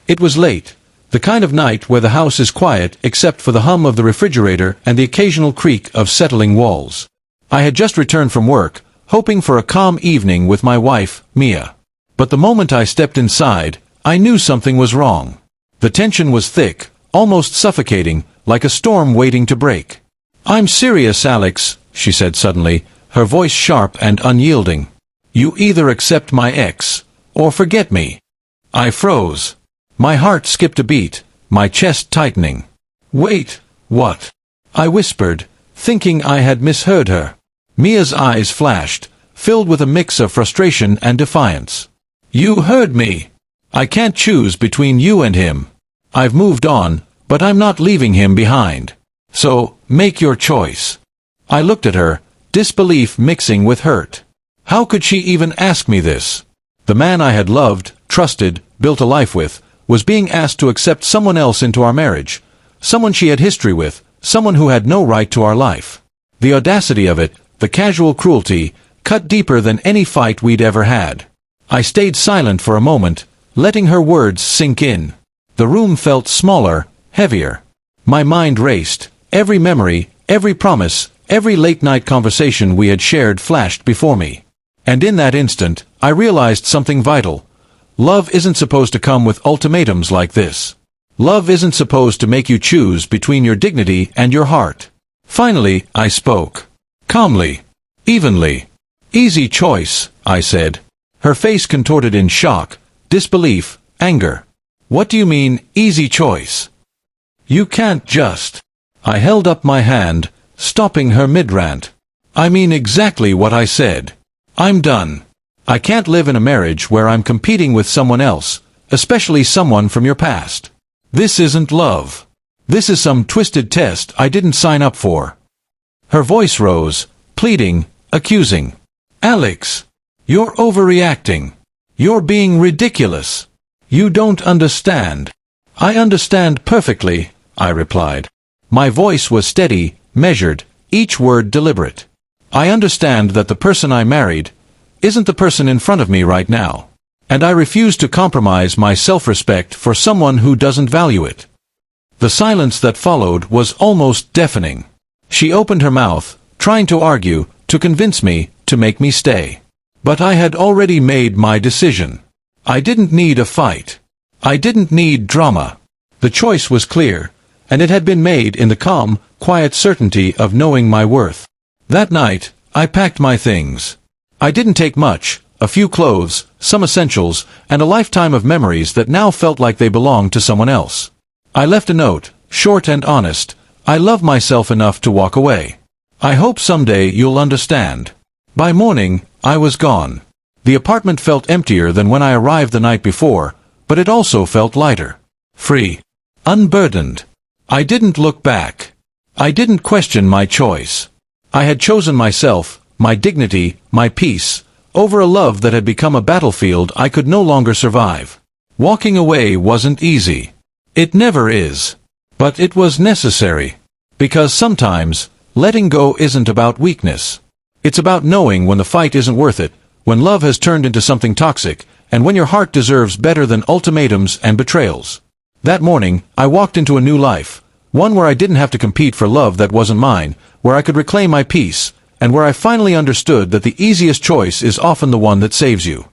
It was late, the kind of night where the house is quiet except for the hum of the refrigerator and the occasional creak of settling walls. I had just returned from work, hoping for a calm evening with my wife, Mia. But the moment I stepped inside, I knew something was wrong. The tension was thick, almost suffocating, like a storm waiting to break. "I'm serious, Alex," she said suddenly, her voice sharp and unyielding. "You either accept my ex, or forget me." I froze. My heart skipped a beat, my chest tightening. "Wait, what?" I whispered, thinking I had misheard her. Mia's eyes flashed, filled with a mix of frustration and defiance. "You heard me. I can't choose between you and him. I've moved on, but I'm not leaving him behind. So, make your choice." I looked at her, disbelief mixing with hurt. How could she even ask me this? The man I had loved, trusted, built a life with, was being asked to accept someone else into our marriage, someone she had history with, someone who had no right to our life. The audacity of it, the casual cruelty, cut deeper than any fight we'd ever had. I stayed silent for a moment, letting her words sink in. The room felt smaller, heavier. My mind raced. Every memory, every promise, every late-night conversation we had shared flashed before me. And in that instant, I realized something vital. Love isn't supposed to come with ultimatums like this. Love isn't supposed to make you choose between your dignity and your heart. Finally, I spoke. Calmly. Evenly. "Easy choice," I said. Her face contorted in shock, disbelief, anger. "What do you mean, easy choice? You can't just..." I held up my hand, stopping her mid-rant. "I mean exactly what I said. I'm done. I can't live in a marriage where I'm competing with someone else, especially someone from your past. This isn't love. This is some twisted test I didn't sign up for." Her voice rose, pleading, accusing. "Alex, you're overreacting. You're being ridiculous. You don't understand." "I understand perfectly," I replied. My voice was steady, measured, each word deliberate. "I understand that the person I married isn't the person in front of me right now. And I refuse to compromise my self-respect for someone who doesn't value it." The silence that followed was almost deafening. She opened her mouth, trying to argue, to convince me, to make me stay. But I had already made my decision. I didn't need a fight. I didn't need drama. The choice was clear, and it had been made in the calm, quiet certainty of knowing my worth. That night, I packed my things. I didn't take much, a few clothes, some essentials, and a lifetime of memories that now felt like they belonged to someone else. I left a note, short and honest. "I love myself enough to walk away. I hope someday you'll understand." By morning, I was gone. The apartment felt emptier than when I arrived the night before, but it also felt lighter. Free. Unburdened. I didn't look back. I didn't question my choice. I had chosen myself, my dignity, my peace, over a love that had become a battlefield I could no longer survive. Walking away wasn't easy. It never is. But it was necessary. Because sometimes, letting go isn't about weakness. It's about knowing when the fight isn't worth it, when love has turned into something toxic, and when your heart deserves better than ultimatums and betrayals. That morning, I walked into a new life, one where I didn't have to compete for love that wasn't mine, where I could reclaim my peace, and where I finally understood that the easiest choice is often the one that saves you.